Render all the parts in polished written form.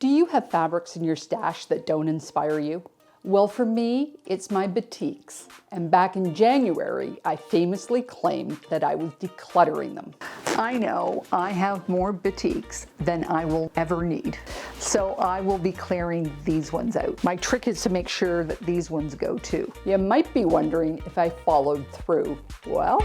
Do you have fabrics in your stash that don't inspire you? Well, for me, it's my Batiks. And back in January, I famously claimed that I was decluttering them. I know I have more Batiks than I will ever need. So I will be clearing these ones out. My trick is to make sure that these ones go too. You might be wondering if I followed through. Well,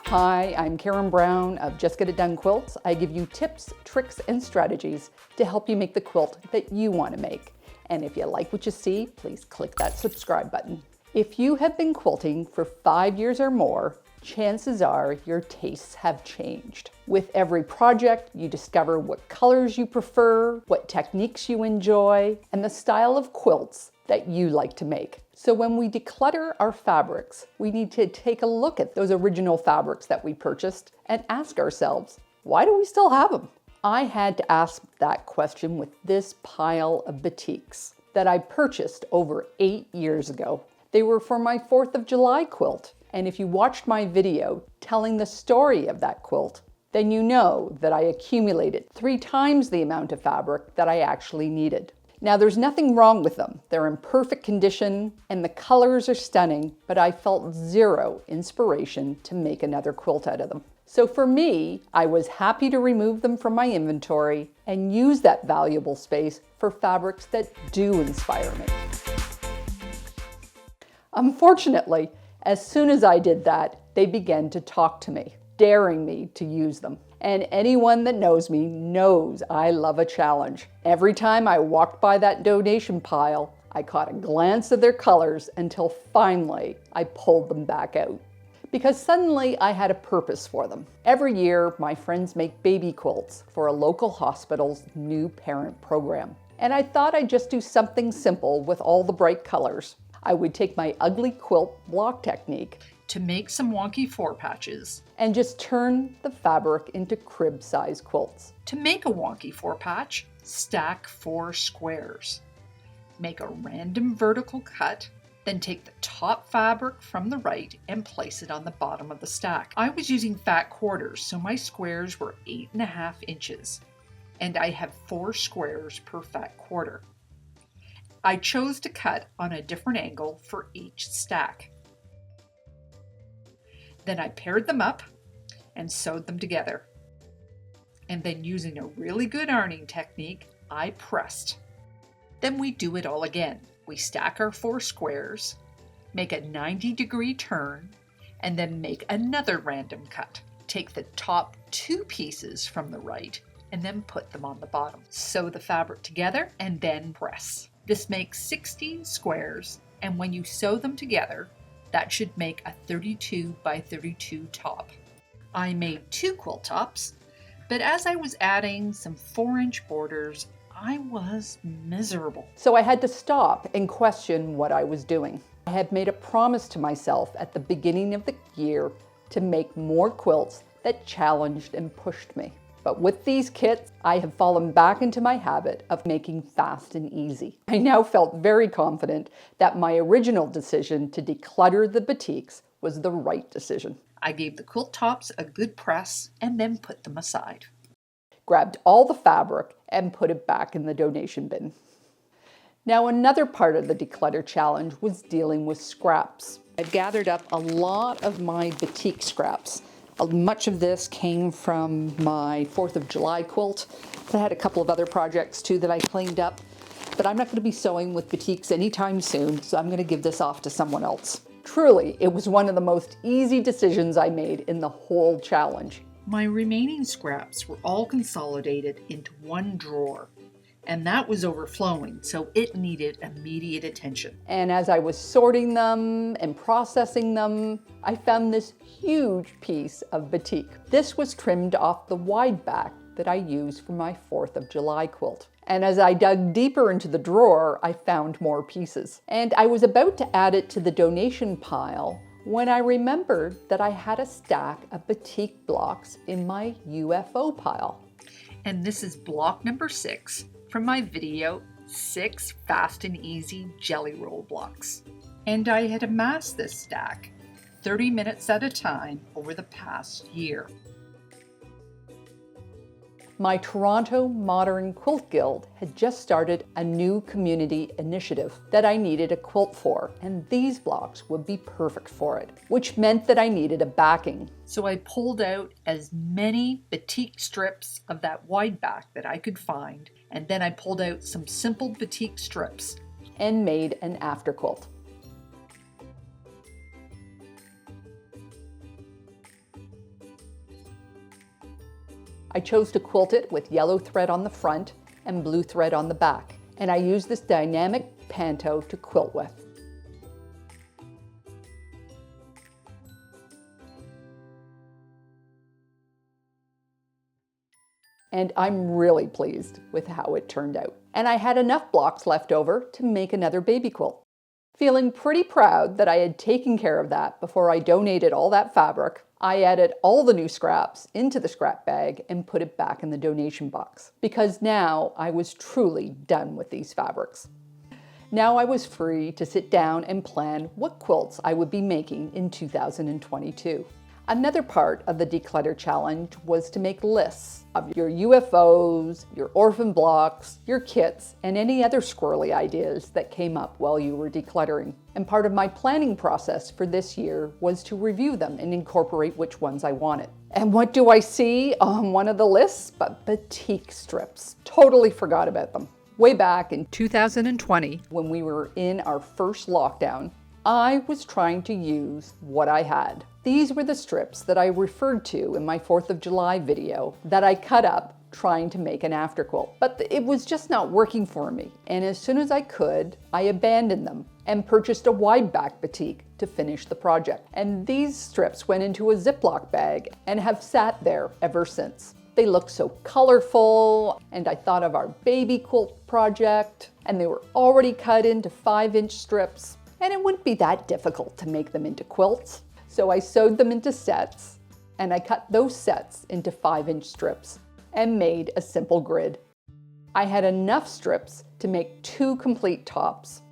hi, I'm Karen Brown of Just Get It Done Quilts. I give you tips, tricks, and strategies to help you make the quilt that you want to make. And if you like what you see, please click that subscribe button. If you have been quilting for 5 years or more, chances are your tastes have changed. With every project, you discover what colors you prefer, what techniques you enjoy, and the style of quilts that you like to make. So when we declutter our fabrics, we need to take a look at those original fabrics that we purchased and ask ourselves, why do we still have them? I had to ask that question with this pile of Batiks that I purchased over 8 years ago. They were for my 4th of July quilt. And if you watched my video telling the story of that quilt, then you know that I accumulated 3 times the amount of fabric that I actually needed. Now, there's nothing wrong with them. They're in perfect condition and the colors are stunning, but I felt zero inspiration to make another quilt out of them. So for me, I was happy to remove them from my inventory and use that valuable space for fabrics that do inspire me. Unfortunately, as soon as I did that, they began to talk to me, daring me to use them. And anyone that knows me knows I love a challenge. Every time I walked by that donation pile, I caught a glance of their colors until finally I pulled them back out. Because suddenly I had a purpose for them. Every year, my friends make baby quilts for a local hospital's new parent program. And I thought I'd just do something simple with all the bright colors. I would take my ugly quilt block technique to make some wonky 4 patches. And just turn the fabric into crib-size quilts. To make a wonky 4 patch, stack 4 squares. Make a random vertical cut, then take the top fabric from the right and place it on the bottom of the stack. I was using fat quarters, so my squares were 8.5 inches, and I have 4 squares per fat quarter. I chose to cut on a different angle for each stack. Then I paired them up and sewed them together. And then using a really good ironing technique, I pressed. Then we do it all again. We stack our 4 squares, make a 90-degree turn, and then make another random cut. Take the top 2 pieces from the right and then put them on the bottom. Sew the fabric together and then press. This makes 16 squares, and when you sew them together, that should make a 32 by 32 top. I made 2 quilt tops, but as I was adding some 4-inch borders, I was miserable. So I had to stop and question what I was doing. I had made a promise to myself at the beginning of the year to make more quilts that challenged and pushed me. But with these kits, I have fallen back into my habit of making fast and easy. I now felt very confident that my original decision to declutter the Batiks was the right decision. I gave the quilt tops a good press and then put them aside. Grabbed all the fabric and put it back in the donation bin. Now, another part of the declutter challenge was dealing with scraps. I've gathered up a lot of my Batik scraps. Much of this came from my 4th of July quilt. I had a couple of other projects too that I cleaned up, but I'm not going to be sewing with Batiks anytime soon, so I'm going to give this off to someone else. Truly, it was one of the most easy decisions I made in the whole challenge. My remaining scraps were all consolidated into one drawer, and that was overflowing, so it needed immediate attention. And as I was sorting them and processing them, I found this huge piece of Batik. This was trimmed off the wide back that I used for my 4th of July quilt. And as I dug deeper into the drawer, I found more pieces. And I was about to add it to the donation pile when I remembered that I had a stack of Batik blocks in my UFO pile. And this is block number 6 from my video, 6 fast and easy jelly roll blocks. And I had amassed this stack 30 minutes at a time over the past year. My Toronto Modern Quilt Guild had just started a new community initiative that I needed a quilt for, and these blocks would be perfect for it, which meant that I needed a backing. So I pulled out as many batik strips of that wide back that I could find, and then I pulled out some simple batik strips and made an after quilt. I chose to quilt it with yellow thread on the front and blue thread on the back, and I used this dynamic panto to quilt with. And I'm really pleased with how it turned out. And I had enough blocks left over to make another baby quilt. Feeling pretty proud that I had taken care of that before I donated all that fabric, I added all the new scraps into the scrap bag and put it back in the donation box, because now I was truly done with these fabrics. Now I was free to sit down and plan what quilts I would be making in 2022. Another part of the Declutter challenge was to make lists of your UFOs, your orphan blocks, your kits, and any other squirrely ideas that came up while you were decluttering. And part of my planning process for this year was to review them and incorporate which ones I wanted. And what do I see on one of the lists but batik strips? Totally forgot about them. Way back in 2020, when we were in our first lockdown, I was trying to use what I had. These were the strips that I referred to in my 4th of July video that I cut up trying to make an after quilt. But it was just not working for me. And as soon as I could, I abandoned them and purchased a wide back batik to finish the project. And these strips went into a Ziploc bag and have sat there ever since. They look so colorful, and I thought of our baby quilt project, and they were already cut into 5-inch strips. And it wouldn't be that difficult to make them into quilts. So I sewed them into sets, and I cut those sets into 5-inch strips and made a simple grid. I had enough strips to make 2 complete tops,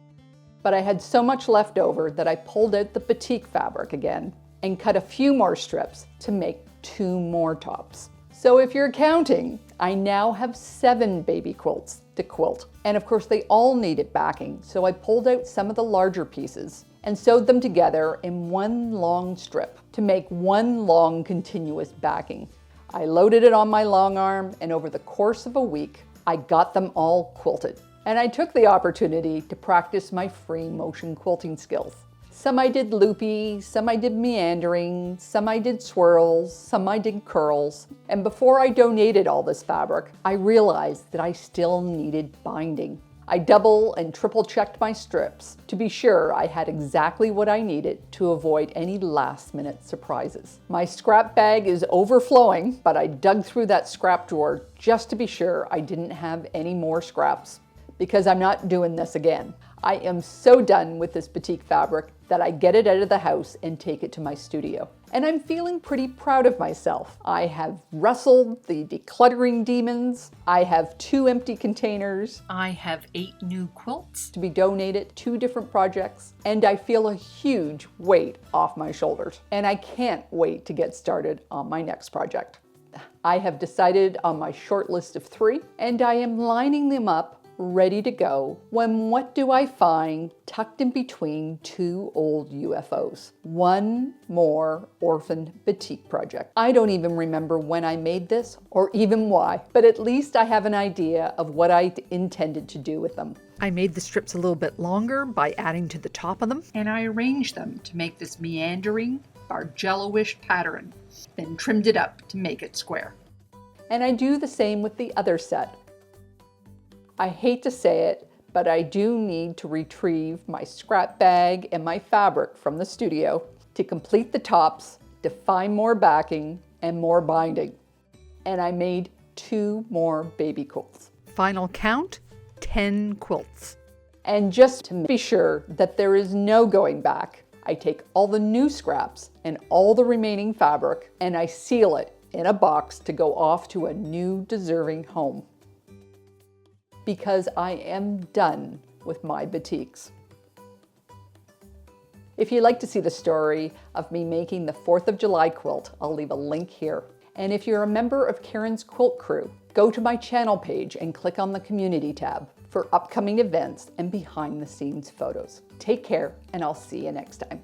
but I had so much left over that I pulled out the batik fabric again and cut a few more strips to make 2 more tops. So if you're counting, I now have 7 baby quilts to quilt. And of course they all needed backing, so I pulled out some of the larger pieces and sewed them together in one long strip to make one long continuous backing. I loaded it on my long arm, and over the course of a week, I got them all quilted. And I took the opportunity to practice my free motion quilting skills. Some I did loopy, some I did meandering, some I did swirls, some I did curls. And before I donated all this fabric, I realized that I still needed binding. I double and triple checked my strips to be sure I had exactly what I needed to avoid any last-minute surprises. My scrap bag is overflowing, but I dug through that scrap drawer just to be sure I didn't have any more scraps, because I'm not doing this again. I am so done with this batik fabric that I get it out of the house and take it to my studio. And I'm feeling pretty proud of myself. I have wrestled the decluttering demons. I have 2 empty containers. I have 8 new quilts To be donated 2 different projects. And I feel a huge weight off my shoulders. And I can't wait to get started on my next project. I have decided on my short list of 3, and I am lining them up ready to go when what do I find tucked in between 2 old UFOs? One more orphan batik project. I don't even remember when I made this or even why, but at least I have an idea of what I intended to do with them. I made the strips a little bit longer by adding to the top of them. and I arranged them to make this meandering, bargello-ish pattern, then trimmed it up to make it square. And I do the same with the other set. I hate to say it, but I do need to retrieve my scrap bag and my fabric from the studio to complete the tops, to find more backing and more binding. And I made 2 more baby quilts. Final count, 10 quilts. And just to be sure that there is no going back, I take all the new scraps and all the remaining fabric and I seal it in a box to go off to a new deserving home. Because I am done with my batiks. If you'd like to see the story of me making the 4th of July quilt, I'll leave a link here. And if you're a member of Karen's Quilt Crew, go to my channel page and click on the community tab for upcoming events and behind the scenes photos. Take care, and I'll see you next time.